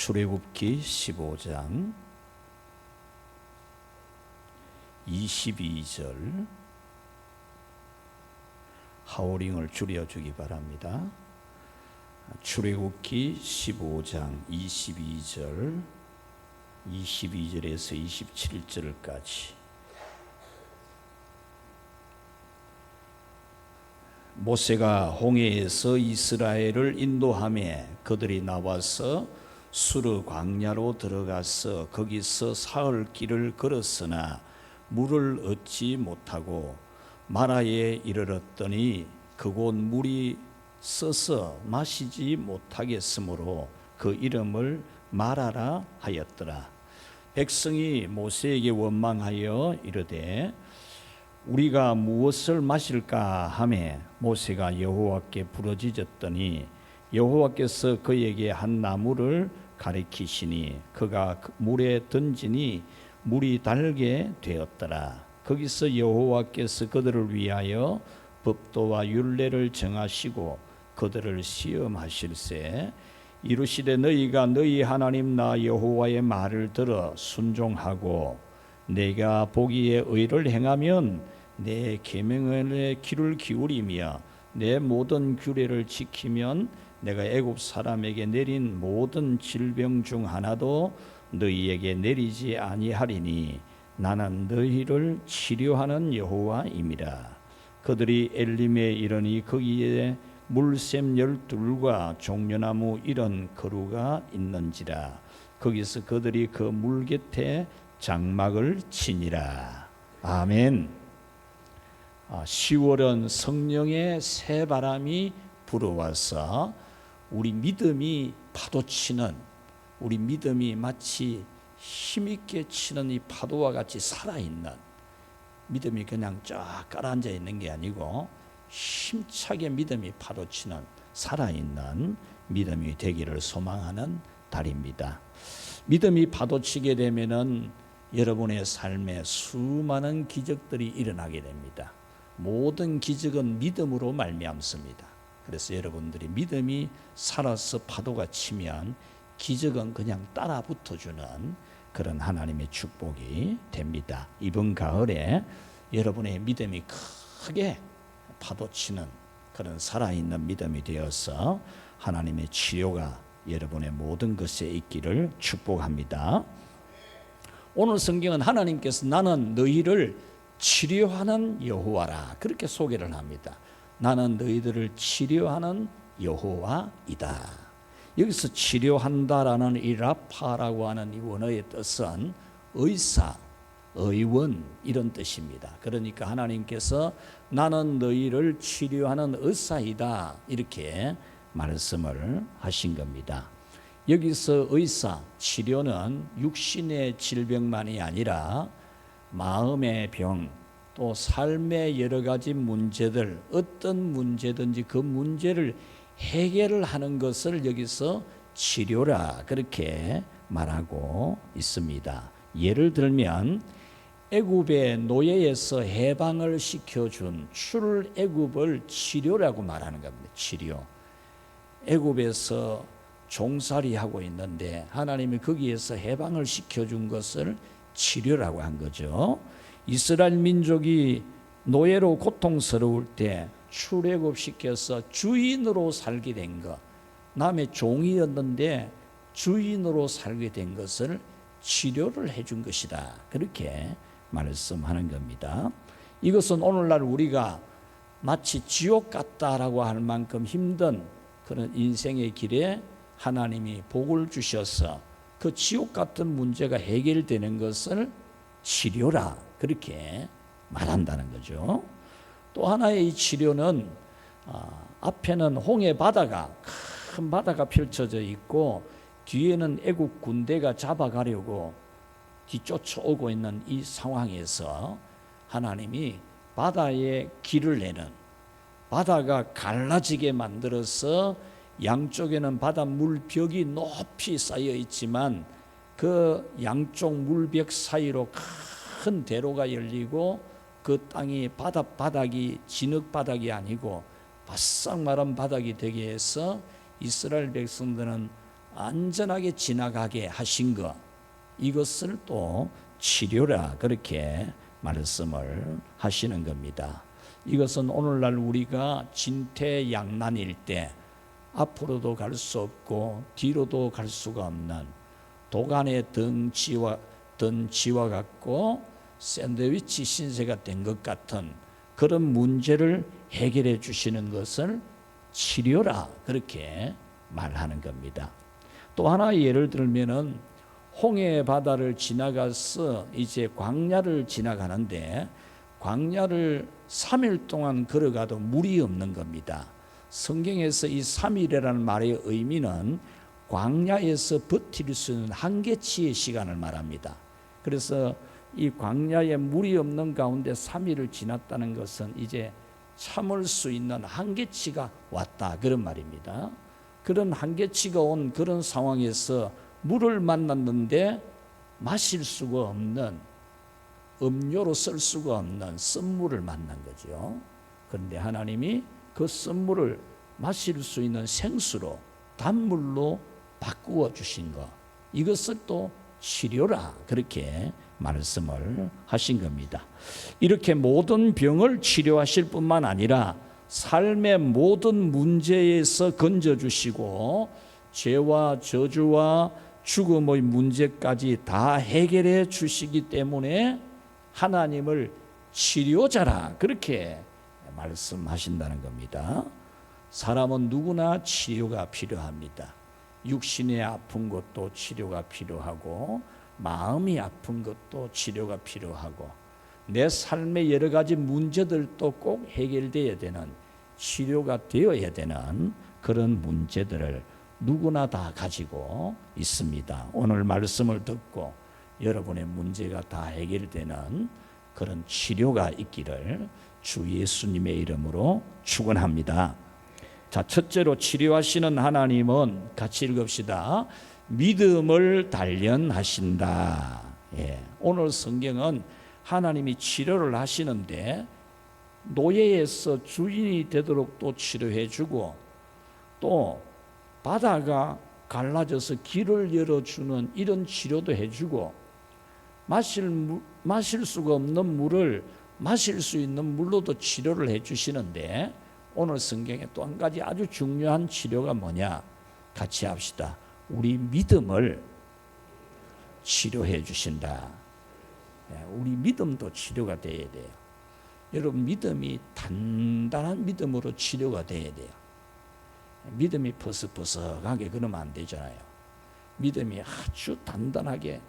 출애굽기 15장 22절 하우링을 줄여주기 바랍니다. 출애굽기 15장 22절에서 27절까지 모세가 홍해에서 이스라엘을 인도하며 그들이 나와서 수르 광야로 들어가서 거기서 사흘 길을 걸었으나 물을 얻지 못하고 마라에 이르렀더니 그곳 물이 써서 마시지 못하겠으므로 그 이름을 마라라 하였더라. 백성이 모세에게 원망하여 이르되 우리가 무엇을 마실까 하매 모세가 여호와께 부르짖었더니 여호와께서 그에게 한 나무를 가리키시니 그가 물에 던지니 물이 달게 되었더라. 거기서 여호와께서 그들을 위하여 법도와 율례를 정하시고 그들을 시험하실세 이르시되 너희가 너희 하나님 나 여호와의 말을 들어 순종하고 내가 보기에 의를 행하면 내 계명의 귀를 기울이며 내 모든 규례를 지키면 내가 애굽 사람에게 내린 모든 질병 중 하나도 너희에게 내리지 아니하리니 나는 너희를 치료하는 여호와임이라. 그들이 엘림에 이르니 거기에 물샘 12과 종려나무 이런 거루가 있는지라. 거기서 그들이 그 물 곁에 장막을 치니라. 아멘. 10월은 성령의 새바람이 불어와서 우리 믿음이 파도치는, 우리 믿음이 마치 힘있게 치는 이 파도와 같이 살아있는, 믿음이 그냥 쫙 깔아앉아 있는 게 아니고 힘차게 믿음이 파도치는 살아있는 믿음이 되기를 소망하는 달입니다. 믿음이 파도치게 되면은 여러분의 삶에 수많은 기적들이 일어나게 됩니다. 모든 기적은 믿음으로 말미암습니다. 그래서 여러분들이 믿음이 살아서 파도가 치면 기적은 그냥 따라 붙어주는 그런 하나님의 축복이 됩니다. 이번 가을에 여러분의 믿음이 크게 파도치는 그런 살아있는 믿음이 되어서 하나님의 치료가 여러분의 모든 것에 있기를 축복합니다. 오늘 성경은 하나님께서 나는 너희를 치료하는 여호와라 그렇게 소개를 합니다. 나는 너희들을 치료하는 여호와이다. 여기서 치료한다라는 이 라파라고 하는 이 원어의 뜻은 의사, 의원 이런 뜻입니다. 그러니까 하나님께서 나는 너희를 치료하는 의사이다 이렇게 말씀을 하신 겁니다. 여기서 의사, 치료는 육신의 질병만이 아니라 마음의 병, 또 삶의 여러 가지 문제들, 어떤 문제든지 그 문제를 해결을 하는 것을 여기서 치료라 그렇게 말하고 있습니다. 예를 들면 애굽의 노예에서 해방을 시켜준 출애굽을 치료라고 말하는 겁니다. 치료. 애굽에서 종살이하고 있는데 하나님이 거기에서 해방을 시켜준 것을 치료라고 한 거죠. 이스라엘 민족이 노예로 고통스러울 때 출애굽시켜서 주인으로 살게 된 것, 남의 종이었는데 주인으로 살게 된 것을 치료를 해준 것이다 그렇게 말씀하는 겁니다. 이것은 오늘날 우리가 마치 지옥 같다라고 할 만큼 힘든 그런 인생의 길에 하나님이 복을 주셔서 그 지옥 같은 문제가 해결되는 것을 치료라 그렇게 말한다는 거죠. 또 하나의 이 치료는 앞에는 홍해 바다가 큰 바다가 펼쳐져 있고 뒤에는 애국 군대가 잡아가려고 뒤쫓아오고 있는 이 상황에서 하나님이 바다에 길을 내는, 바다가 갈라지게 만들어서 양쪽에는 바다 물벽이 높이 쌓여 있지만 그 양쪽 물벽 사이로 큰 대로가 열리고 그 땅이 바닥이 진흙 바닥이 아니고 바싹 마른 바닥이 되게 해서 이스라엘 백성들은 안전하게 지나가게 하신 것, 이것을 또 치료라 그렇게 말씀을 하시는 겁니다. 이것은 오늘날 우리가 진퇴양난일 때 앞으로도 갈 수 없고 뒤로도 갈 수가 없는 도간의 덩치와 같고 샌드위치 신세가 된 것 같은 그런 문제를 해결해 주시는 것을 치료라 그렇게 말하는 겁니다. 또 하나 예를 들면은 홍해 바다를 지나가서 이제 광야를 지나가는데 광야를 3일 동안 걸어가도 물이 없는 겁니다. 성경에서 이 3일이라는 말의 의미는 광야에서 버틸 수 있는 한계치의 시간을 말합니다. 그래서 이 광야에 물이 없는 가운데 3일을 지났다는 것은 이제 참을 수 있는 한계치가 왔다 그런 말입니다. 그런 한계치가 온 그런 상황에서 물을 만났는데 마실 수가 없는, 음료로 쓸 수가 없는 쓴물을 만난 거죠. 그런데 하나님이 그 쓴물을 마실 수 있는 생수로, 단물로 바꾸어 주신 것, 이것을 또 치료라 그렇게 말씀을 하신 겁니다. 이렇게 모든 병을 치료하실 뿐만 아니라 삶의 모든 문제에서 건져주시고 죄와 저주와 죽음의 문제까지 다 해결해 주시기 때문에 하나님을 치료자라 그렇게 말씀하신다는 겁니다. 사람은 누구나 치료가 필요합니다. 육신의 아픈 것도 치료가 필요하고 마음이 아픈 것도 치료가 필요하고 내 삶의 여러 가지 문제들도 꼭 해결되어야 되는, 치료가 되어야 되는 그런 문제들을 누구나 다 가지고 있습니다. 오늘 말씀을 듣고 여러분의 문제가 다 해결되는 그런 치료가 있기를 주 예수님의 이름으로 축원합니다. 자, 첫째로 치료하시는 하나님은 같이 읽읍시다. 믿음을 단련하신다. 예, 오늘 성경은 하나님이 치료를 하시는데 노예에서 주인이 되도록 또 치료해 주고 또 바다가 갈라져서 길을 열어주는 이런 치료도 해주고 마실 수가 없는 물을 마실 수 있는 물로도 치료를 해주시는데 오늘 성경에 또 한 가지 아주 중요한 치료가 뭐냐? 같이 합시다. 우리 믿음을 치료해 주신다. 우리 믿음도 치료가 돼야 돼요. 여러분, 믿음이 단단한 믿음으로 치료가 돼야 돼요. 믿음이 퍼석퍼석하게 그러면 안 되잖아요. 믿음이 아주 단단하게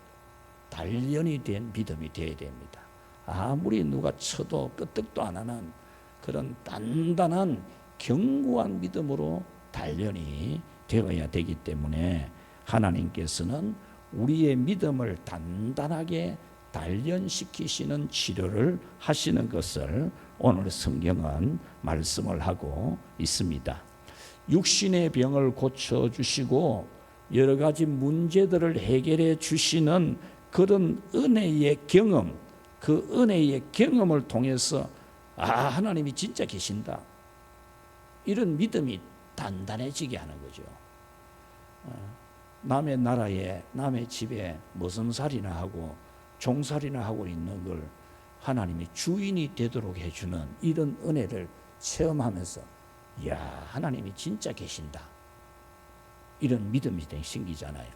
단련이 된 믿음이 되어야 됩니다. 아무리 누가 쳐도 끄떡도 안 하는 그런 단단한 견고한 믿음으로 단련이 되어야 되기 때문에 하나님께서는 우리의 믿음을 단단하게 단련시키시는 치료를 하시는 것을 오늘 성경은 말씀을 하고 있습니다. 육신의 병을 고쳐주시고 여러 가지 문제들을 해결해 주시는 그런 은혜의 경험, 그 은혜의 경험을 통해서 하나님이 진짜 계신다, 이런 믿음이 단단해지게 하는 거죠. 남의 나라에 남의 집에 머슴살이나 하고 종살이나 하고 있는 걸 하나님이 주인이 되도록 해주는 이런 은혜를 체험하면서 이야, 하나님이 진짜 계신다, 이런 믿음이 생기잖아요.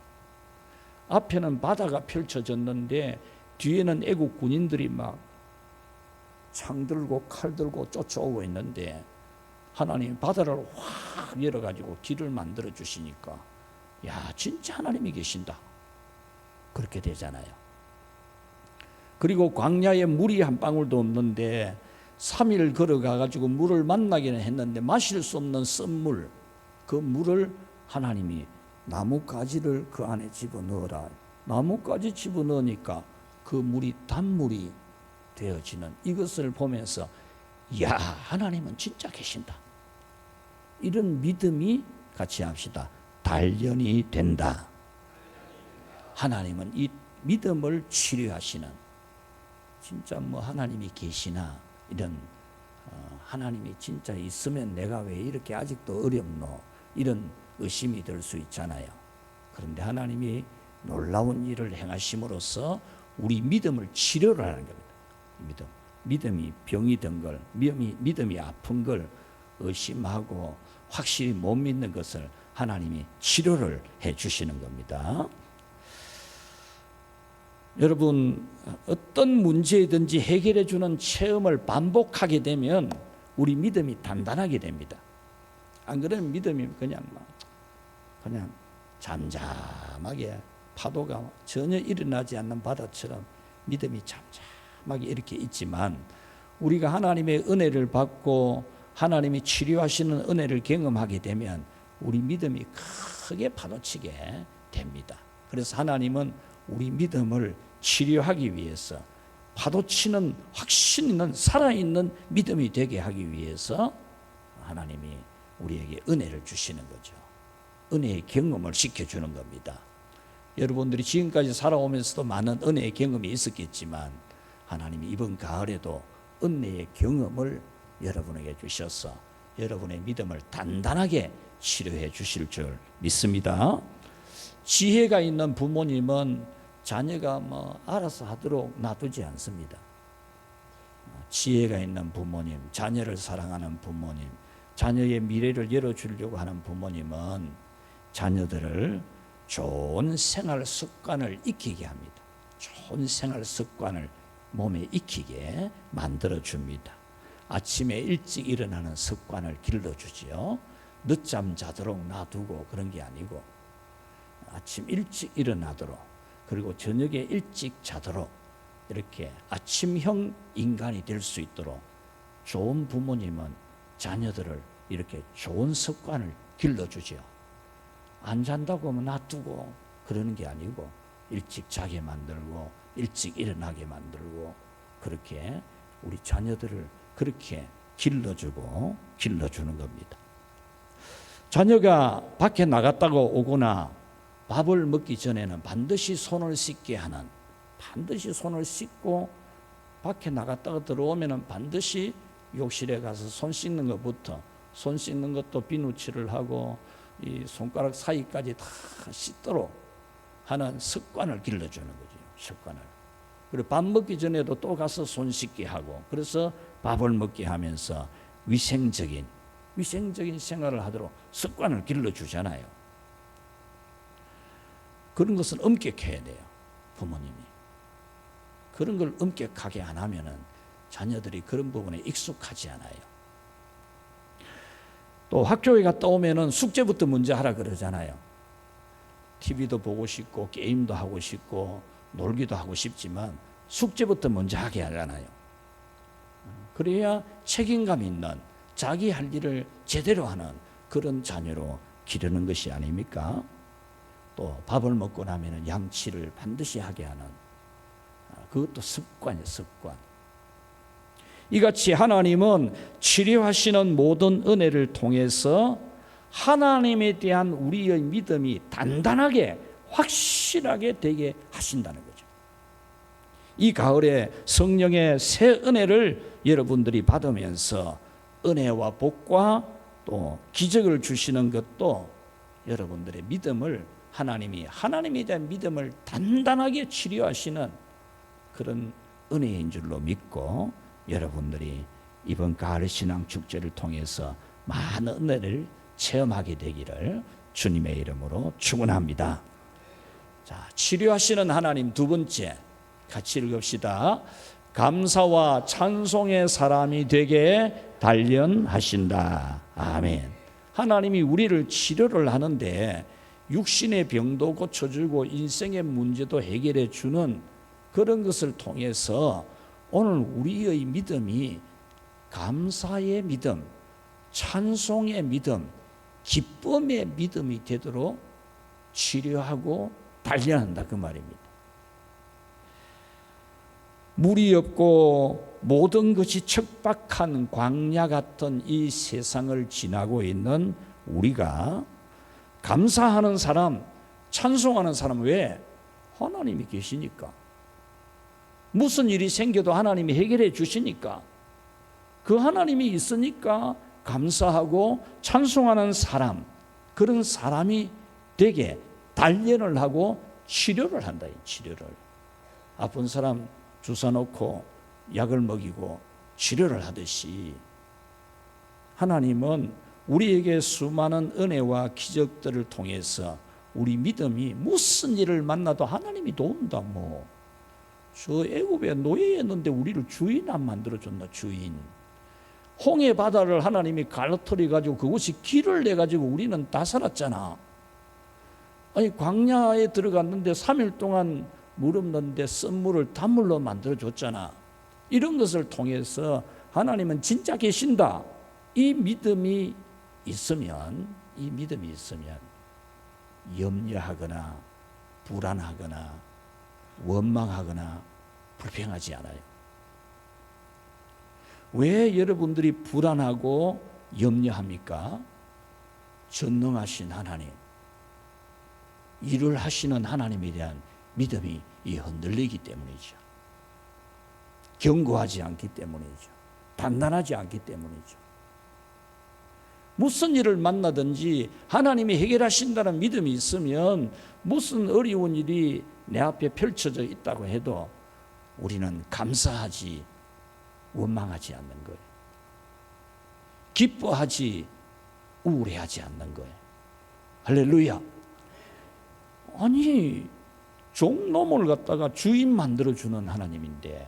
앞에는 바다가 펼쳐졌는데 뒤에는 애국 군인들이 막 창 들고 칼 들고 쫓아오고 있는데 하나님이 바다를 확 열어가지고 길을 만들어 주시니까 야, 진짜 하나님이 계신다, 그렇게 되잖아요. 그리고 광야에 물이 한 방울도 없는데 3일 걸어가가지고 물을 만나기는 했는데 마실 수 없는 쓴물, 그 물을 하나님이 나뭇가지를 그 안에 집어넣어라. 나뭇가지 집어넣으니까 그 물이 단물이 되어지는, 이것을 보면서 이야, 하나님은 진짜 계신다, 이런 믿음이, 같이 합시다, 단련이 된다. 하나님은 이 믿음을 치료하시는, 진짜 뭐 하나님이 계시나, 이런 하나님이 진짜 있으면 내가 왜 이렇게 아직도 어렵노, 이런 의심이 들 수 있잖아요. 그런데 하나님이 놀라운 일을 행하심으로써 우리 믿음을 치료를 하는 겁니다. 믿음이 병이 든 걸, 믿음이 아픈 걸 의심하고 확실히 못 믿는 것을 하나님이 치료를 해 주시는 겁니다. 여러분, 어떤 문제든지 해결해 주는 체험을 반복하게 되면 우리 믿음이 단단하게 됩니다. 안 그러면 믿음이 그냥 잠잠하게 파도가 전혀 일어나지 않는 바다처럼 믿음이 잠잠하게 이렇게 있지만, 우리가 하나님의 은혜를 받고 하나님이 치료하시는 은혜를 경험하게 되면 우리 믿음이 크게 파도치게 됩니다. 그래서 하나님은 우리 믿음을 치료하기 위해서, 파도치는 확신 있는 살아있는 믿음이 되게 하기 위해서 하나님이 우리에게 은혜를 주시는 거죠. 은혜의 경험을 시켜주는 겁니다. 여러분들이 지금까지 살아오면서도 많은 은혜의 경험이 있었겠지만 하나님이 이번 가을에도 은혜의 경험을 여러분에게 주셔서 여러분의 믿음을 단단하게 치료해 주실 줄 믿습니다. 지혜가 있는 부모님은 자녀가 알아서 하도록 놔두지 않습니다. 지혜가 있는 부모님, 자녀를 사랑하는 부모님, 자녀의 미래를 열어주려고 하는 부모님은 자녀들을 좋은 생활 습관을 익히게 합니다. 좋은 생활 습관을 몸에 익히게 만들어줍니다. 아침에 일찍 일어나는 습관을 길러주지요. 늦잠 자도록 놔두고 그런 게 아니고 아침 일찍 일어나도록, 그리고 저녁에 일찍 자도록, 이렇게 아침형 인간이 될 수 있도록 좋은 부모님은 자녀들을 이렇게 좋은 습관을 길러주지요. 안 잔다고 하면 놔두고 그러는 게 아니고 일찍 자게 만들고 일찍 일어나게 만들고, 그렇게 우리 자녀들을 그렇게 길러주고 길러주는 겁니다. 자녀가 밖에 나갔다고 오거나 밥을 먹기 전에는 반드시 손을 씻게 하는, 반드시 손을 씻고 밖에 나갔다가 들어오면 반드시 욕실에 가서 손 씻는 것부터, 손 씻는 것도 비누칠을 하고 이 손가락 사이까지 다 씻도록 하는 습관을 길러주는 거죠. 습관을. 그리고 밥 먹기 전에도 또 가서 손 씻게 하고, 그래서 밥을 먹게 하면서 위생적인 생활을 하도록 습관을 길러주잖아요. 그런 것은 엄격해야 돼요. 부모님이. 그런 걸 엄격하게 안 하면은 자녀들이 그런 부분에 익숙하지 않아요. 또 학교에 갔다 오면은 숙제부터 먼저 하라 그러잖아요. TV도 보고 싶고 게임도 하고 싶고 놀기도 하고 싶지만 숙제부터 먼저 하게 하잖아요. 그래야 책임감 있는, 자기 할 일을 제대로 하는 그런 자녀로 기르는 것이 아닙니까? 또 밥을 먹고 나면 양치를 반드시 하게 하는, 그것도 습관이에요. 습관. 이같이 하나님은 치료하시는 모든 은혜를 통해서 하나님에 대한 우리의 믿음이 단단하게 확실하게 되게 하신다는 거죠. 이 가을에 성령의 새 은혜를 여러분들이 받으면서 은혜와 복과 또 기적을 주시는 것도 여러분들의 믿음을, 하나님에 대한 믿음을 단단하게 치료하시는 그런 은혜인 줄로 믿고, 여러분들이 이번 가을 신앙 축제를 통해서 많은 은혜를 체험하게 되기를 주님의 이름으로 축원합니다. 자, 치료하시는 하나님 두 번째 같이 읽읍시다. 감사와 찬송의 사람이 되게 단련하신다. 아멘. 하나님이 우리를 치료를 하는데 육신의 병도 고쳐주고 인생의 문제도 해결해 주는 그런 것을 통해서 오늘 우리의 믿음이 감사의 믿음, 찬송의 믿음, 기쁨의 믿음이 되도록 치료하고 단련한다, 그 말입니다. 물이 없고 모든 것이 척박한 광야 같은 이 세상을 지나고 있는 우리가 감사하는 사람, 찬송하는 사람, 왜? 하나님이 계시니까. 무슨 일이 생겨도 하나님이 해결해 주시니까, 그 하나님이 있으니까 감사하고 찬송하는 사람, 그런 사람이 되게 단련을 하고 치료를 한다. 치료를. 아픈 사람 주사 놓고 약을 먹이고 치료를 하듯이 하나님은 우리에게 수많은 은혜와 기적들을 통해서 우리 믿음이 무슨 일을 만나도 하나님이 도운다. 저 애굽에 노예였는데 우리를 주인 안 만들어줬나. 주인. 홍해 바다를 하나님이 갈라터려 가지고 그곳이 길을 내 가지고 우리는 다 살았잖아. 아니 광야에 들어갔는데 3일 동안 물 없는데 썬물을 단물로 만들어줬잖아. 이런 것을 통해서 하나님은 진짜 계신다. 이 믿음이 있으면 염려하거나 불안하거나 원망하거나 불평하지 않아요. 왜 여러분들이 불안하고 염려합니까? 전능하신 하나님, 일을 하시는 하나님에 대한 믿음이 흔들리기 때문이죠. 견고하지 않기 때문이죠. 단단하지 않기 때문이죠. 무슨 일을 만나든지 하나님이 해결하신다는 믿음이 있으면 무슨 어려운 일이 내 앞에 펼쳐져 있다고 해도 우리는 감사하지 원망하지 않는 거예요. 기뻐하지 우울해하지 않는 거예요. 할렐루야. 아니 종놈을 갖다가 주인 만들어주는 하나님인데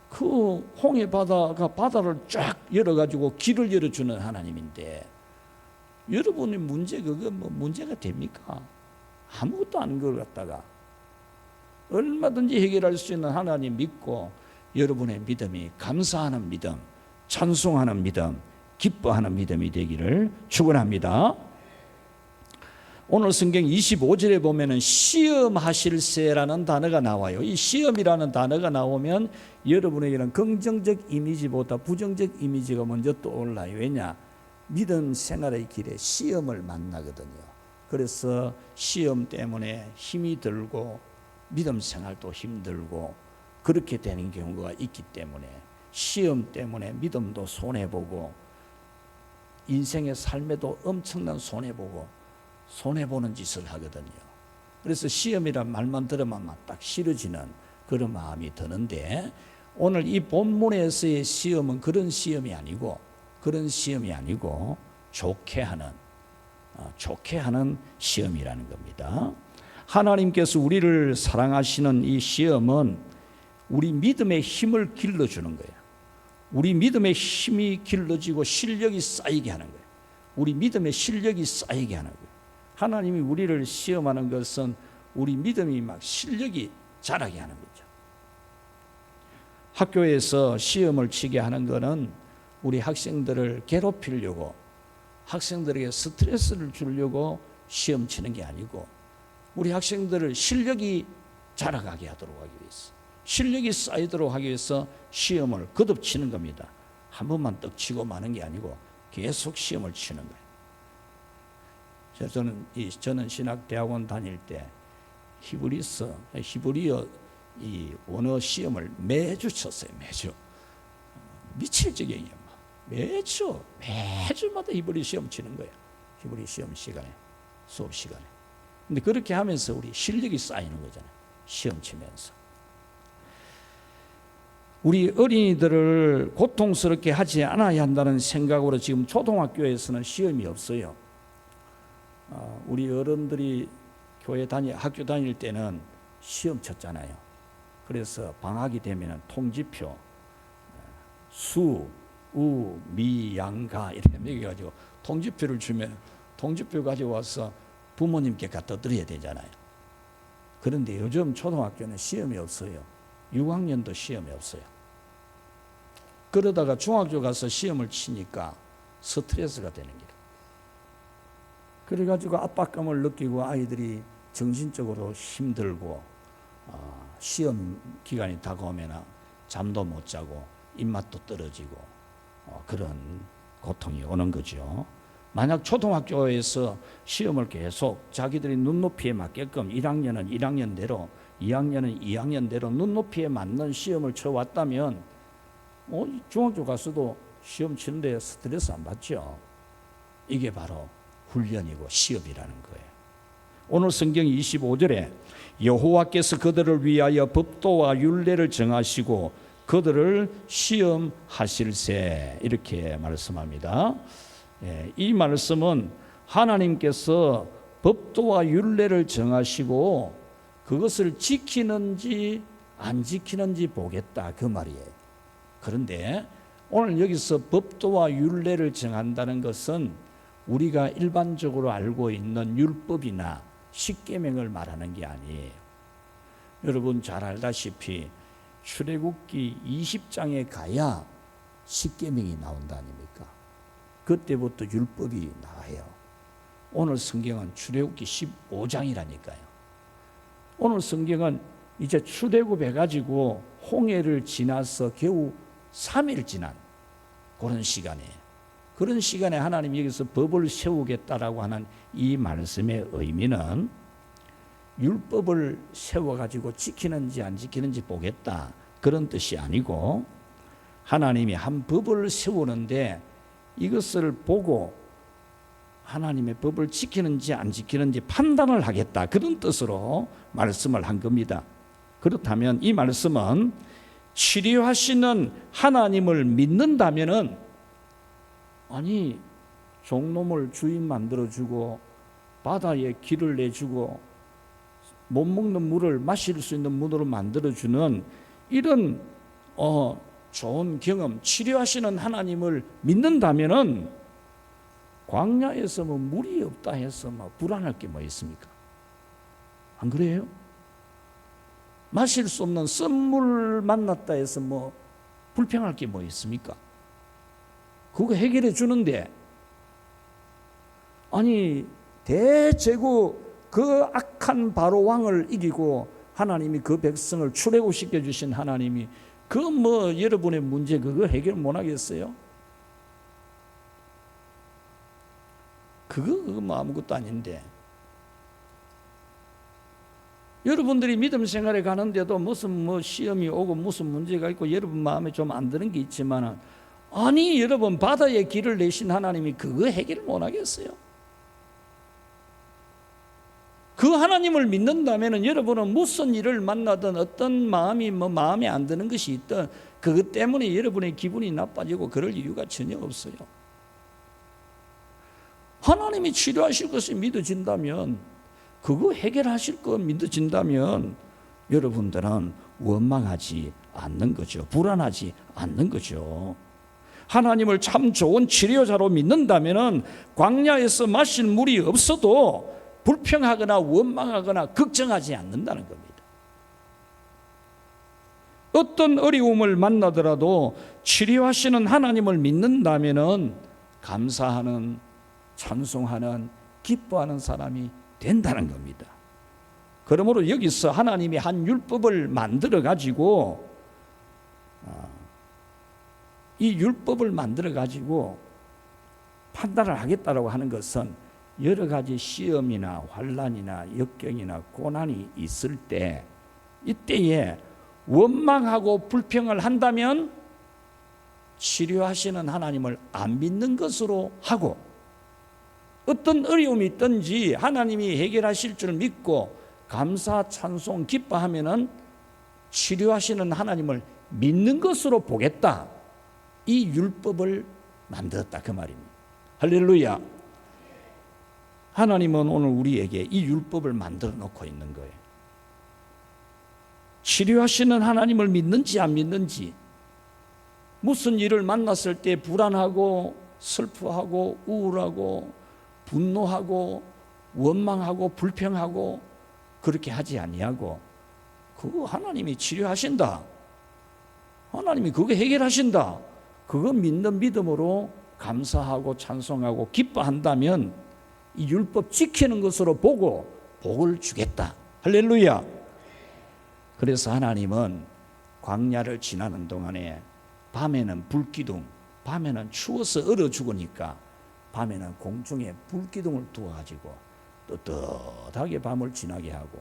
그 홍해 바다가 바다를 쫙 열어가지고 길을 열어주는 하나님인데 여러분의 문제 그거 문제가 됩니까? 아무것도 아닌 걸 갖다가 얼마든지 해결할 수 있는 하나님 믿고 여러분의 믿음이 감사하는 믿음, 찬송하는 믿음, 기뻐하는 믿음이 되기를 축원합니다. 오늘 성경 25절에 보면은 시험하실세라는 단어가 나와요. 이 시험이라는 단어가 나오면 여러분에게는 긍정적 이미지보다 부정적 이미지가 먼저 떠올라요. 왜냐? 믿음 생활의 길에 시험을 만나거든요. 그래서 시험 때문에 힘이 들고 믿음 생활도 힘들고 그렇게 되는 경우가 있기 때문에 시험 때문에 믿음도 손해보고 인생의 삶에도 엄청난 손해보는 짓을 하거든요. 그래서 시험이란 말만 들으면 딱 싫어지는 그런 마음이 드는데 오늘 이 본문에서의 시험은 그런 시험이 아니고 좋게 하는 시험이라는 겁니다. 하나님께서 우리를 사랑하시는 이 시험은 우리 믿음의 힘을 길러주는 거예요. 우리 믿음의 힘이 길러지고 실력이 쌓이게 하는 거예요. 우리 믿음의 실력이 쌓이게 하는 거예요. 하나님이 우리를 시험하는 것은 우리 믿음이 막 실력이 자라게 하는 거죠. 학교에서 시험을 치게 하는 것은 우리 학생들을 괴롭히려고 학생들에게 스트레스를 주려고 시험 치는 게 아니고 우리 학생들을 실력이 자라가게 하도록 하기 위해서 실력이 쌓이도록 하기 위해서 시험을 거듭치는 겁니다. 한 번만 떡 치고 마는 게 아니고 계속 시험을 치는 거예요. 저는 신학대학원 다닐 때 히브리어 이 원어 시험을 매주 쳤어요. 매주 미칠 지경이에요. 매주마다 히브리 시험 치는 거예요. 히브리 시험 시간에 수업 시간에. 근데 그렇게 하면서 우리 실력이 쌓이는 거잖아요. 시험 치면서. 우리 어린이들을 고통스럽게 하지 않아야 한다는 생각으로 지금 초등학교에서는 시험이 없어요. 우리 어른들이 학교 다닐 때는 시험 쳤잖아요. 그래서 방학이 되면 통지표, 수, 우, 미, 양, 가 이렇게 매겨가지고 통지표를 주면 통지표 가지고 와서 부모님께 갖다 드려야 되잖아요. 그런데 요즘 초등학교는 시험이 없어요. 6학년도 시험이 없어요. 그러다가 중학교 가서 시험을 치니까 스트레스가 되는 거예요. 그래가지고 압박감을 느끼고 아이들이 정신적으로 힘들고 시험 기간이 다가오면 잠도 못 자고 입맛도 떨어지고 그런 고통이 오는 거죠. 만약 초등학교에서 시험을 계속 자기들이 눈높이에 맞게끔 1학년은 1학년대로 2학년은 2학년대로 눈높이에 맞는 시험을 쳐왔다면 중학교 가서도 시험 치는데 스트레스 안 받죠. 이게 바로 훈련이고 시험이라는 거예요. 오늘 성경 25절에 여호와께서 그들을 위하여 법도와 율례를 정하시고 그들을 시험하실세, 이렇게 말씀합니다. 이 말씀은 하나님께서 법도와 율례를 정하시고 그것을 지키는지 안 지키는지 보겠다, 그 말이에요. 그런데 오늘 여기서 법도와 율례를 정한다는 것은 우리가 일반적으로 알고 있는 율법이나 십계명을 말하는 게 아니에요. 여러분 잘 알다시피 출애굽기 20장에 가야 십계명이 나온다 아닙니까? 그때부터 율법이 나와요. 오늘 성경은 출애굽기 15장이라니까요. 오늘 성경은 이제 출애굽해가지고 홍해를 지나서 겨우 3일 지난 그런 시간에 하나님이 여기서 법을 세우겠다라고 하는 이 말씀의 의미는 율법을 세워가지고 지키는지 안 지키는지 보겠다, 그런 뜻이 아니고 하나님이 한 법을 세우는데 이것을 보고 하나님의 법을 지키는지 안 지키는지 판단을 하겠다, 그런 뜻으로 말씀을 한 겁니다. 그렇다면 이 말씀은 치료하시는 하나님을 믿는다면은, 아니 종놈을 주인 만들어주고 바다에 길을 내주고 못 먹는 물을 마실 수 있는 물으로 만들어주는 이런 좋은 경험, 치료하시는 하나님을 믿는다면은 광야에서 뭐 물이 없다 해서 뭐 불안할 게 뭐 있습니까? 안 그래요? 마실 수 없는 쓴물 만났다 해서 뭐 불평할 게 뭐 있습니까? 그거 해결해 주는데, 아니 대제국 그 악한 바로 왕을 이기고 하나님이 그 백성을 출애굽시켜 주신 하나님이 그 뭐 여러분의 문제 그거 해결 못 하겠어요? 그거 뭐 아무것도 아닌데, 여러분들이 믿음 생활에 가는데도 무슨 뭐 시험이 오고 무슨 문제가 있고 여러분 마음에 좀 안 드는 게 있지만, 아니 여러분 바다에 길을 내신 하나님이 그거 해결 못 하겠어요? 그 하나님을 믿는다면 여러분은 무슨 일을 만나든 어떤 마음이 뭐 마음에 안 드는 것이 있든 그것 때문에 여러분의 기분이 나빠지고 그럴 이유가 전혀 없어요. 하나님이 치료하실 것이 믿어진다면, 그거 해결하실 것 믿어진다면 여러분들은 원망하지 않는 거죠. 불안하지 않는 거죠. 하나님을 참 좋은 치료자로 믿는다면 광야에서 마실 물이 없어도 불평하거나 원망하거나 걱정하지 않는다는 겁니다. 어떤 어려움을 만나더라도 치료하시는 하나님을 믿는다면 감사하는, 찬송하는, 기뻐하는 사람이 된다는 겁니다. 그러므로 여기서 하나님이 한 율법을 만들어 가지고 이 율법을 만들어 가지고 판단을 하겠다라고 하는 것은 여러 가지 시험이나 환난이나 역경이나 고난이 있을 때, 이때에 원망하고 불평을 한다면 치료하시는 하나님을 안 믿는 것으로 하고, 어떤 어려움이 있든지 하나님이 해결하실 줄 믿고 감사, 찬송, 기뻐하면은 치료하시는 하나님을 믿는 것으로 보겠다, 이 율법을 만들었다, 그 말입니다. 할렐루야. 하나님은 오늘 우리에게 이 율법을 만들어 놓고 있는 거예요. 치료하시는 하나님을 믿는지 안 믿는지, 무슨 일을 만났을 때 불안하고 슬퍼하고 우울하고 분노하고 원망하고 불평하고 그렇게 하지 아니하고, 그거 하나님이 치료하신다, 하나님이 그거 해결하신다, 그거 믿는 믿음으로 감사하고 찬송하고 기뻐한다면 이 율법 지키는 것으로 보고 복을 주겠다. 할렐루야. 그래서 하나님은 광야를 지나는 동안에 밤에는 불기둥, 밤에는 추워서 얼어 죽으니까 밤에는 공중에 불기둥을 두어가지고 떳떳하게 밤을 지나게 하고,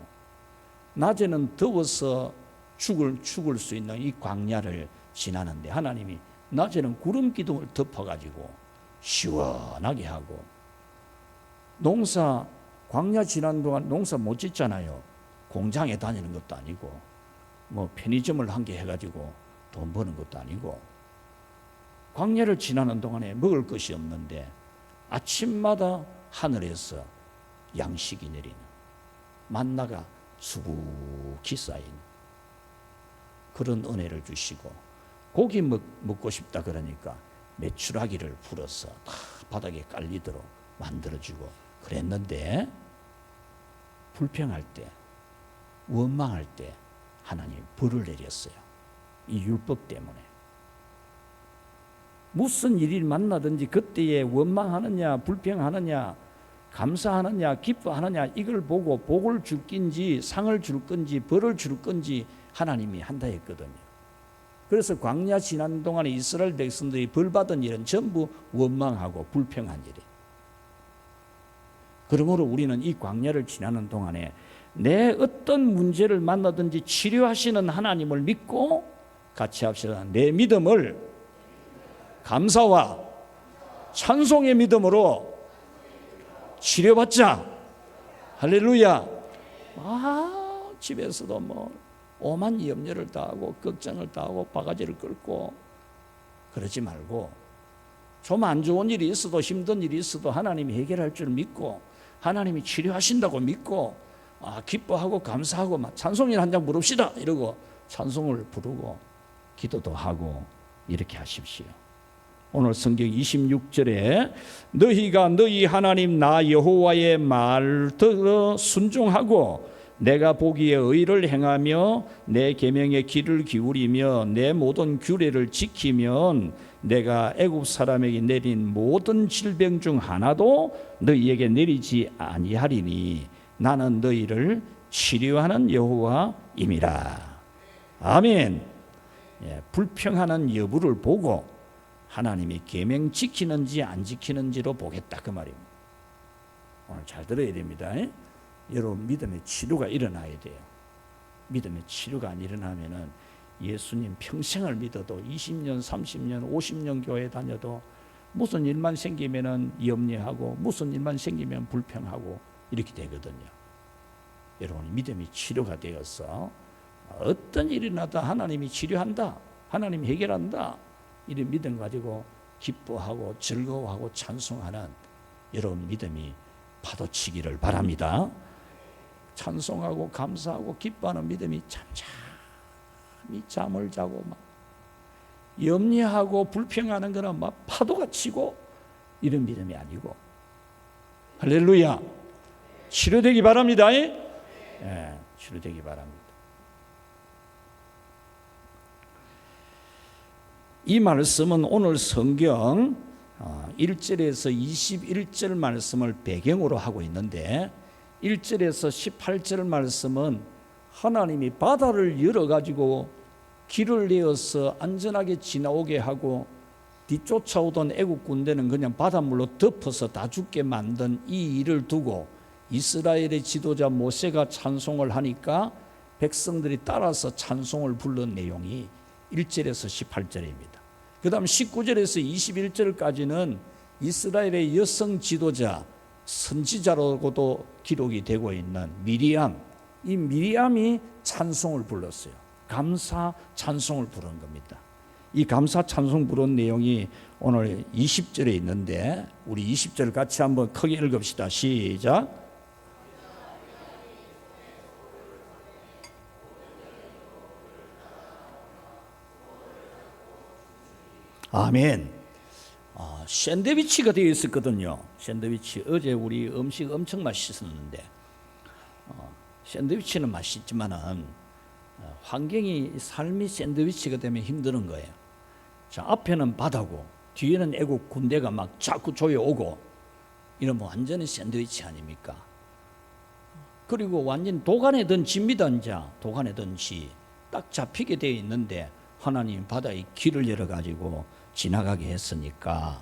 낮에는 더워서 죽을 수 있는 이 광야를 지나는데 하나님이 낮에는 구름 기둥을 덮어가지고 시원하게 하고, 농사 광야 지난 동안 농사 못 짓잖아요. 공장에 다니는 것도 아니고 뭐 편의점을 한 개 해가지고 돈 버는 것도 아니고 광야를 지나는 동안에 먹을 것이 없는데 아침마다 하늘에서 양식이 내리는 만나가 수북히 쌓인 그런 은혜를 주시고 고기 먹고 싶다 그러니까 메추라기를 풀어서 다 바닥에 깔리도록 만들어주고 그랬는데 불평할 때 원망할 때 하나님 벌을 내렸어요. 이 율법 때문에 무슨 일이 만나든지 그때에 원망하느냐 불평하느냐 감사하느냐 기뻐하느냐 이걸 보고 복을 줄 건지 상을 줄 건지 벌을 줄 건지 하나님이 한다 했거든요. 그래서 광야 지난 동안에 이스라엘 백성들이 벌 받은 일은 전부 원망하고 불평한 일이에요. 그러므로 우리는 이 광야를 지나는 동안에 내 어떤 문제를 만나든지 치료하시는 하나님을 믿고 같이 합시다. 내 믿음을 감사와 찬송의 믿음으로 치료받자. 할렐루야. 집에서도 뭐 오만 염려를 다하고 걱정을 다하고 바가지를 끌고 그러지 말고 좀 안 좋은 일이 있어도 힘든 일이 있어도 하나님이 해결할 줄 믿고 하나님이 치료하신다고 믿고 기뻐하고 감사하고 막 찬송일 한 장 부릅시다 이러고 찬송을 부르고 기도도 하고 이렇게 하십시오. 오늘 성경 26절에 너희가 너희 하나님 나 여호와의 말들어 순종하고 내가 보기에 의를 행하며 내 계명에 귀를 기울이며 내 모든 규례를 지키면 내가 애굽 사람에게 내린 모든 질병 중 하나도 너희에게 내리지 아니하리니 나는 너희를 치료하는 여호와임이라. 아멘. 불평하는 여부를 보고 하나님이 계명 지키는지 안 지키는지로 보겠다 그 말입니다. 오늘 잘 들어야 됩니다. 여러분 믿음의 치료가 일어나야 돼요. 믿음의 치료가 안 일어나면은 예수님 평생을 믿어도 20년, 30년, 50년 교회 다녀도 무슨 일만 생기면은 염려하고 무슨 일만 생기면 불평하고 이렇게 되거든요. 여러분 믿음이 치료가 되어서 어떤 일이 나도 하나님이 치료한다, 하나님이 해결한다 이런 믿음 가지고 기뻐하고 즐거워하고 찬송하는 여러분 믿음이 파도치기를 바랍니다. 찬송하고 감사하고 기뻐하는 믿음이 잠잠히 잠을 자고 막 염려하고 불평하는 거는 막 파도가 치고 이런 믿음이 아니고 할렐루야 치료되기 바랍니다. 치료되기 바랍니다. 이 말씀은 오늘 성경 1절에서 21절 말씀을 배경으로 하고 있는데 1절에서 18절 말씀은 하나님이 바다를 열어가지고 길을 내어서 안전하게 지나오게 하고 뒤쫓아오던 애국 군대는 그냥 바닷물로 덮어서 다 죽게 만든 이 일을 두고 이스라엘의 지도자 모세가 찬송을 하니까 백성들이 따라서 찬송을 부른 내용이 1절에서 18절입니다. 그 다음 19절에서 21절까지는 이스라엘의 여성 지도자 선지자로도 기록이 되고 있는 미리암, 이 미리암이 찬송을 불렀어요. 감사 찬송을 부른 겁니다. 이 감사 찬송 부른 내용이 오늘 20절에 있는데 우리 20절 같이 한번 크게 읽읍시다. 시작. 아멘. 샌드위치가 되어 있었거든요. 샌드위치 어제 우리 음식 엄청 맛있었는데 샌드위치는 맛있지만은 환경이 삶이 샌드위치가 되면 힘드는 거예요. 자, 앞에는 바다고 뒤에는 애국 군대가 막 자꾸 조여오고 이러면 완전히 샌드위치 아닙니까? 그리고 완전 도간에 든 집니다. 이제 도간에 든 집 딱 잡히게 되어 있는데 하나님 바다에 길을 열어가지고 지나가게 했으니까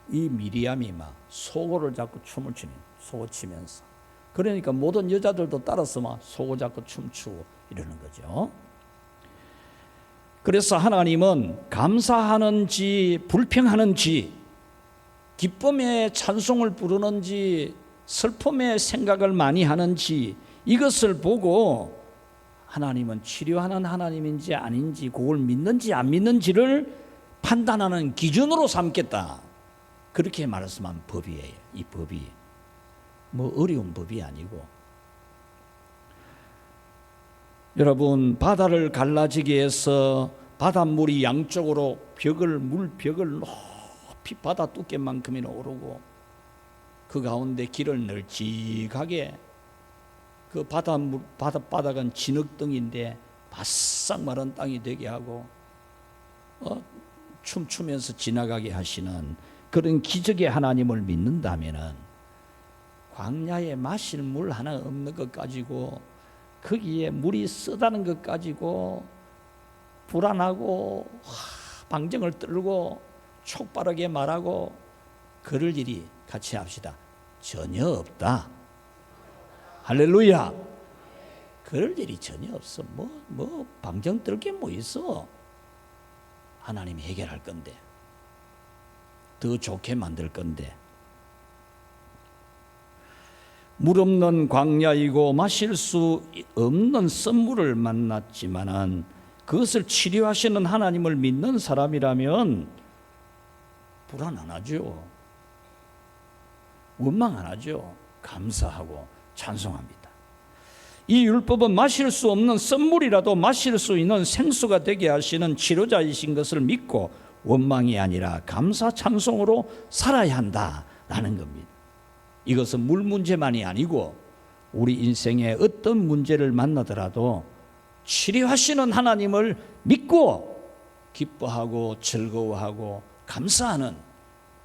이 미리암이 막 소고를 잡고 춤을 추는 소고 치면서 그러니까 모든 여자들도 따라서 막 소고 잡고 춤추고 이러는 거죠. 그래서 하나님은 감사하는지 불평하는지 기쁨의 찬송을 부르는지 슬픔의 생각을 많이 하는지, 이것을 보고 하나님은 치료하는 하나님인지 아닌지, 그걸 믿는지 안 믿는지를 판단하는 기준으로 삼겠다. 그렇게 말씀한 법이에요. 이 법이 뭐 어려운 법이 아니고. 여러분, 바다를 갈라지게 해서 바닷물이 양쪽으로 물벽을 높이 바다 두께만큼이나 오르고, 그 가운데 길을 널찍하게, 그 바닥은 진흙덩인데 바싹 마른 땅이 되게 하고 춤추면서 지나가게 하시는 그런 기적의 하나님을 믿는다면은, 광야에 마실 물 하나 없는 것 가지고, 거기에 물이 쓰다는 것 가지고 불안하고 방정을 떨고 촉바르게 말하고 그럴 일이, 같이 합시다, 전혀 없다. 할렐루야. 그럴 일이 전혀 없어. 뭐 방정 떨 게 뭐 있어. 하나님이 해결할 건데, 더 좋게 만들 건데. 물 없는 광야이고 마실 수 없는 썸물을 만났지만은, 그것을 치료하시는 하나님을 믿는 사람이라면 불안 안 하죠. 원망 안 하죠. 감사하고 찬송합니다. 이 율법은 마실 수 없는 썸물이라도 마실 수 있는 생수가 되게 하시는 치료자이신 것을 믿고 원망이 아니라 감사 찬송으로 살아야 한다라는 겁니다. 이것은 물 문제만이 아니고 우리 인생에 어떤 문제를 만나더라도 치료하시는 하나님을 믿고 기뻐하고 즐거워하고 감사하는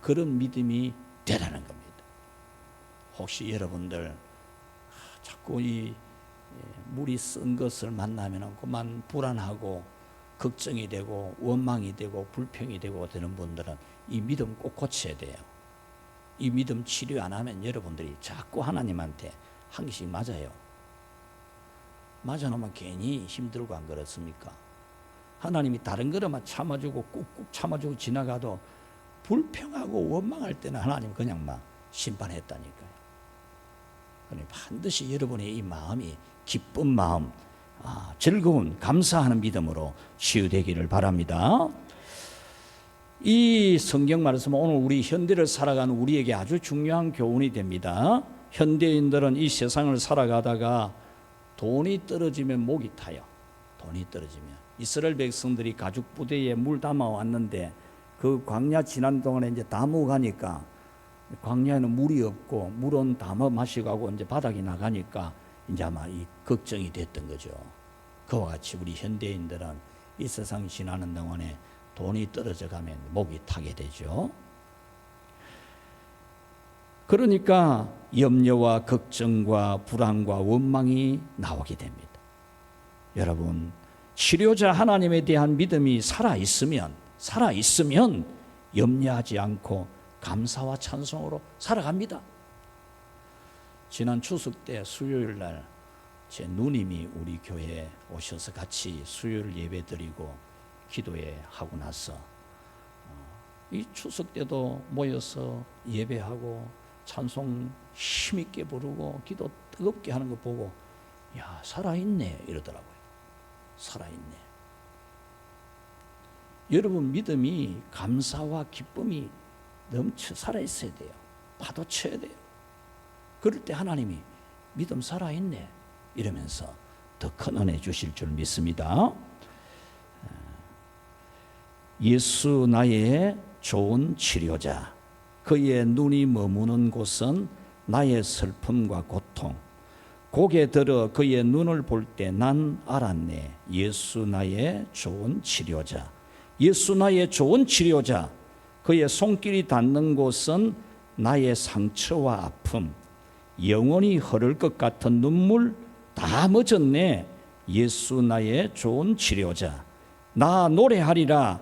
그런 믿음이 되라는 겁니다. 혹시 여러분들 자꾸 이 물이 쓴 것을 만나면 그만 불안하고 걱정이 되고 원망이 되고 불평이 되고 되는 분들은 이 믿음 꼭 고쳐야 돼요. 이 믿음 치료 안 하면 여러분들이 자꾸 하나님한테 한 개씩 맞아요. 맞아놓으면 괜히 힘들고 안 그렇습니까? 하나님이 다른 거로만 참아주고 꾹꾹 참아주고 지나가도 불평하고 원망할 때는 하나님 그냥 막 심판했다니까요. 그러니 반드시 여러분의 이 마음이 기쁜 마음, 즐거운 감사하는 믿음으로 치유되기를 바랍니다. 이 성경 말씀은 오늘 우리 현대를 살아가는 우리에게 아주 중요한 교훈이 됩니다. 현대인들은 이 세상을 살아가다가 돈이 떨어지면 목이 타요. 돈이 떨어지면. 이스라엘 백성들이 가죽 부대에 물 담아 왔는데 그 광야 지난 동안에 이제 다 먹어가니까 광야에는 물이 없고 물은 담아 마시고 이제 바닥이 나가니까 이제 아마 이 걱정이 됐던 거죠. 그와 같이 우리 현대인들은 이 세상 지나는 동안에 돈이 떨어져 가면 목이 타게 되죠. 그러니까 염려와 걱정과 불안과 원망이 나오게 됩니다. 여러분, 치료자 하나님에 대한 믿음이 살아있으면 염려하지 않고 감사와 찬송으로 살아갑니다. 지난 추석 때 수요일 날 제 누님이 우리 교회에 오셔서 같이 수요일 예배 드리고 기도회 하고 나서 이 추석 때도 모여서 예배하고 찬송 힘있게 부르고 기도 뜨겁게 하는 거 보고 야, 살아있네 이러더라고요. 살아있네. 여러분 믿음이 감사와 기쁨이 넘쳐 살아있어야 돼요. 파도쳐야 돼요. 그럴 때 하나님이 믿음 살아있네 이러면서 더 큰 은혜 주실 줄 믿습니다. 예수 나의 좋은 치료자, 그의 눈이 머무는 곳은 나의 슬픔과 고통, 고개 들어 그의 눈을 볼 때 난 알았네. 예수 나의 좋은 치료자, 예수 나의 좋은 치료자, 그의 손길이 닿는 곳은 나의 상처와 아픔, 영원히 흐를 것 같은 눈물 다 멎었네. 예수 나의 좋은 치료자, 나 노래하리라.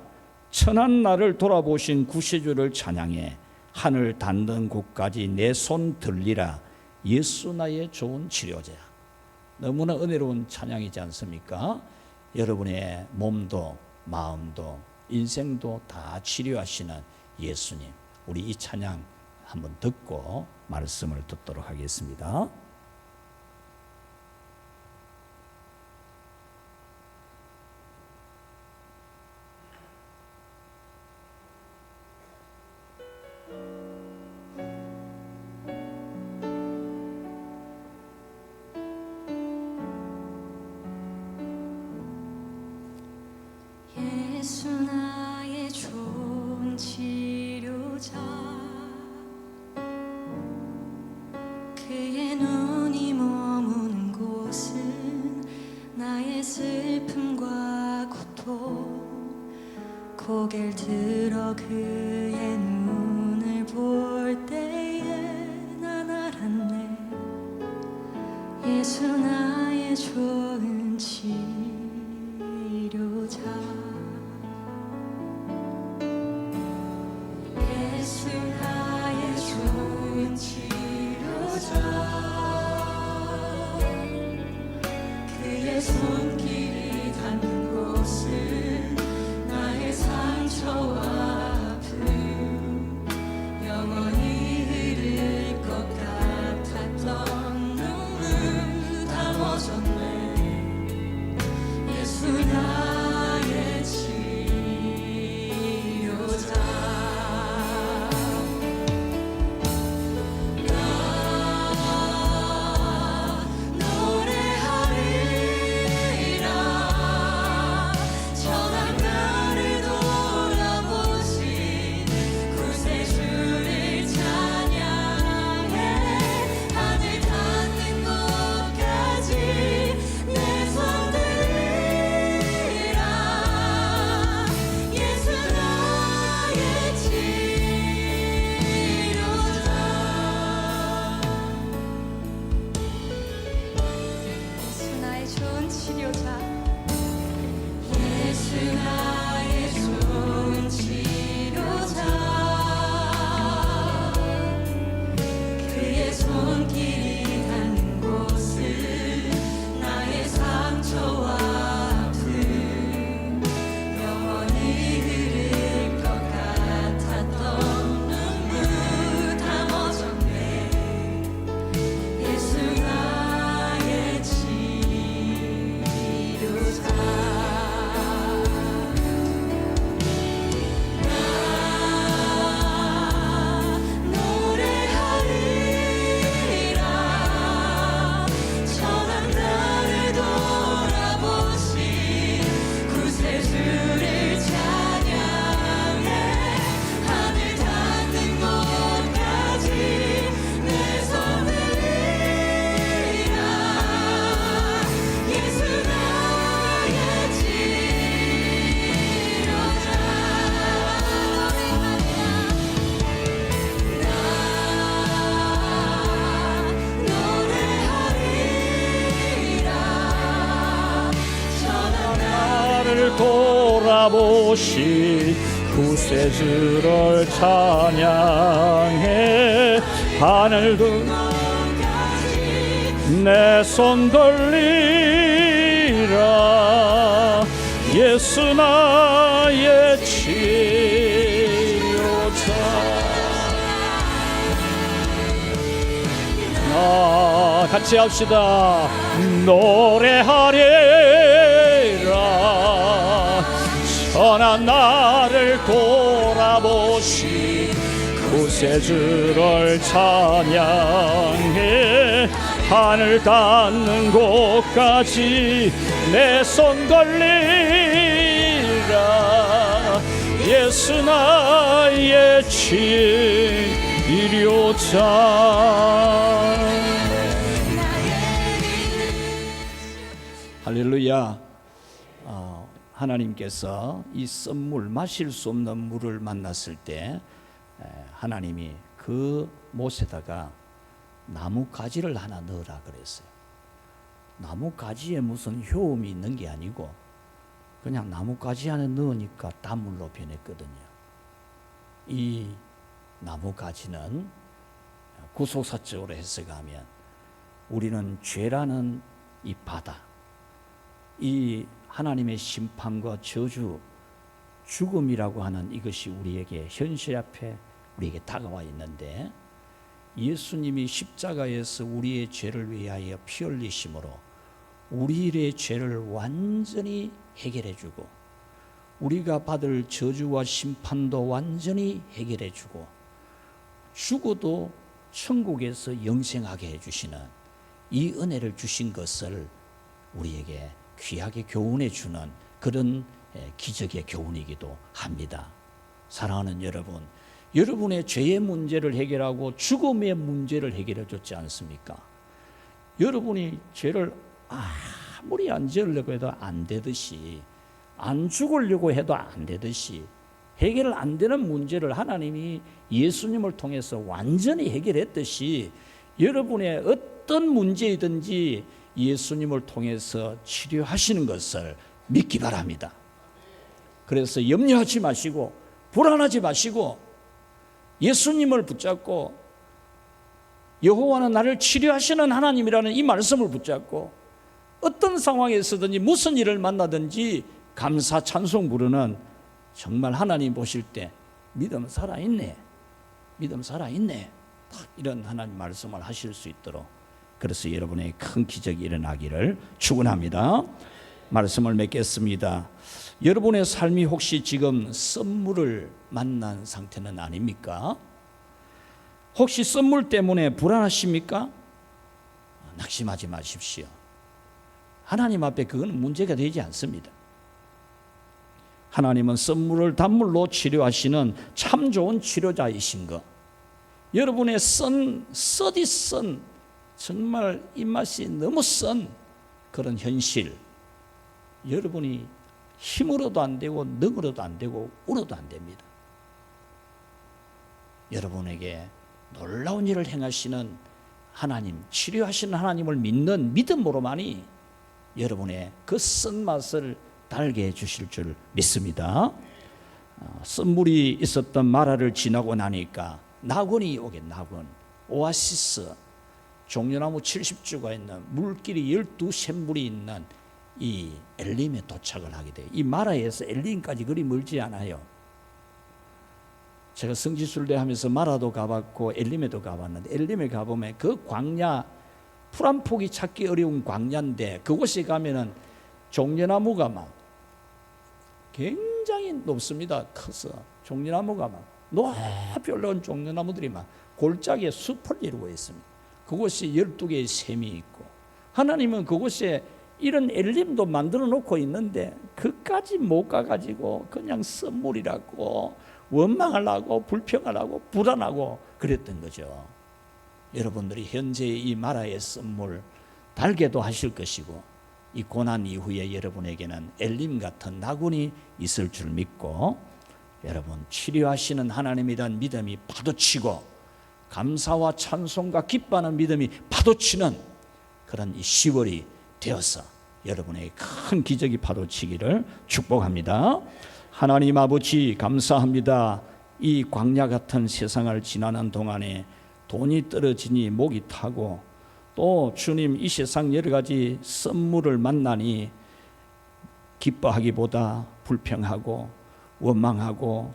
천한 나를 돌아보신 구세주를 찬양해. 하늘 닿는 곳까지 내 손 들리라. 예수 나의 좋은 치료자. 너무나 은혜로운 찬양이지 않습니까? 여러분의 몸도 마음도 인생도 다 치료하시는 예수님, 우리 이 찬양 한번 듣고 말씀을 듣도록 하겠습니다. 예수 나의 좋은 치료자, 그의 눈이 머무는 곳은 나의 슬픔과 고통, 고개를 들어 그의 눈을 볼 때에 난 알았네. 예수 나의 좋은 치료자. 예수 나의 좋은 치료자, 그의 손길이 닿는 곳은 나의 상처와 아픔, 영원히 흐를 것 같았던 눈물 다 멎었네. 예수 나의 치료자. 돌아보신 구세주를 찬양해. 하늘도 내 손 돌리라. 예수 나의 치료자. 같이 합시다. 노래하리라. 선한 나를 돌아보신 구세주를 찬양해. 하늘 닿는 곳까지 내 손 걸리라. 예수 나의 치료자. 할렐루야. 하나님께서 이 썸물, 마실 수 없는 물을 만났을 때 하나님이 그 못에다가 나무 가지를 하나 넣으라 그랬어요. 나무 가지에 무슨 효험이 있는 게 아니고 그냥 나무 가지 안에 넣으니까 단물로 변했거든요. 이 나무 가지는 구속사적으로 해석하면 우리는 죄라는 이 바다, 이 하나님의 심판과 저주, 죽음이라고 하는 이것이 우리에게 현실 앞에 우리에게 다가와 있는데, 예수님이 십자가에서 우리의 죄를 위하여 피 흘리심으로 우리의 죄를 완전히 해결해 주고, 우리가 받을 저주와 심판도 완전히 해결해 주고, 죽어도 천국에서 영생하게 해주시는 이 은혜를 주신 것을 우리에게 귀하게 교훈해 주는 그런 기적의 교훈이기도 합니다. 사랑하는 여러분, 여러분의 죄의 문제를 해결하고 죽음의 문제를 해결해 줬지 않습니까? 여러분이 죄를 아무리 안 지으려고 해도 안 되듯이, 안 죽으려고 해도 안 되듯이, 해결 안 되는 문제를 하나님이 예수님을 통해서 완전히 해결했듯이, 여러분의 어떤 문제이든지 예수님을 통해서 치료하시는 것을 믿기 바랍니다. 그래서 염려하지 마시고 불안하지 마시고 예수님을 붙잡고, 여호와는 나를 치료하시는 하나님이라는 이 말씀을 붙잡고, 어떤 상황에서든지 무슨 일을 만나든지 감사 찬송 부르는, 정말 하나님 보실 때 믿음 살아있네, 믿음 살아있네, 이런 하나님 말씀을 하실 수 있도록, 그래서 여러분의 큰 기적이 일어나기를 축원합니다. 말씀을 맺겠습니다. 여러분의 삶이 혹시 지금 썸물을 만난 상태는 아닙니까? 혹시 썸물 때문에 불안하십니까? 낙심하지 마십시오. 하나님 앞에 그건 문제가 되지 않습니다. 하나님은 썸물을 단물로 치료하시는 참 좋은 치료자이신 것, 여러분의 써디 썬, 정말 입맛이 너무 썬 그런 현실, 여러분이 힘으로도 안 되고 능으로도 안 되고 울어도 안 됩니다. 여러분에게 놀라운 일을 행하시는 하나님, 치료하시는 하나님을 믿는 믿음으로만이 여러분의 그 쓴맛을 달게 해주실 줄 믿습니다. 쓴물이 있었던 마라를 지나고 나니까 낙원이 오게, 낙원, 오아시스, 종려나무 70주가 있는 물길이 12샘물이 있는 이 엘림에 도착을 하게 돼요. 이 마라에서 엘림까지 그리 멀지 않아요. 제가 성지순례 하면서 마라도 가봤고 엘림에도 가봤는데, 엘림에 가보면 그 광야, 풀 한 폭이 찾기 어려운 광야인데, 그곳에 가면은 종려나무가 막 굉장히 높습니다. 커서 종려나무가 막 높이 올라온 종려나무들이 막 골짜기에 숲을 이루고 있습니다. 그곳에 12개의 샘이 있고, 하나님은 그곳에 이런 엘림도 만들어 놓고 있는데 그까지 못 가가지고 그냥 썸물이라고 원망하려고 불평하려고 불안하고 그랬던 거죠. 여러분들이 현재 이 마라의 썸물 달게도 하실 것이고, 이 고난 이후에 여러분에게는 엘림 같은 낙원이 있을 줄 믿고, 여러분 치료하시는 하나님에 대한 믿음이 파도치고, 감사와 찬송과 기뻐하는 믿음이 파도치는 그런 이 10월이 되어서 여러분의 큰 기적이 파도치기를 축복합니다. 하나님 아버지 감사합니다. 이 광야 같은 세상을 지나는 동안에 돈이 떨어지니 목이 타고, 또 주님 이 세상 여러 가지 썸물을 만나니 기뻐하기보다 불평하고 원망하고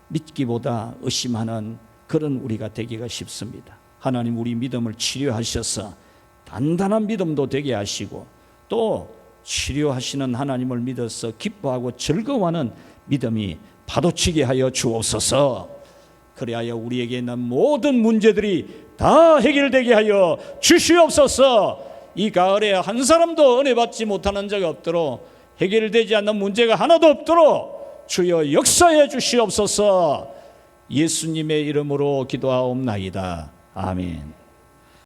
믿기보다 의심하는 그런 우리가 되기가 쉽습니다. 하나님, 우리 믿음을 치료하셔서 단단한 믿음도 되게 하시고, 또 치료하시는 하나님을 믿어서 기뻐하고 즐거워하는 믿음이 파도치게 하여 주옵소서. 그리하여 우리에게 있는 모든 문제들이 다 해결되게 하여 주시옵소서. 이 가을에 한 사람도 은혜 받지 못하는 자가 없도록, 해결되지 않는 문제가 하나도 없도록 주여 역사해 주시옵소서. 예수님의 이름으로 기도하옵나이다. 아멘.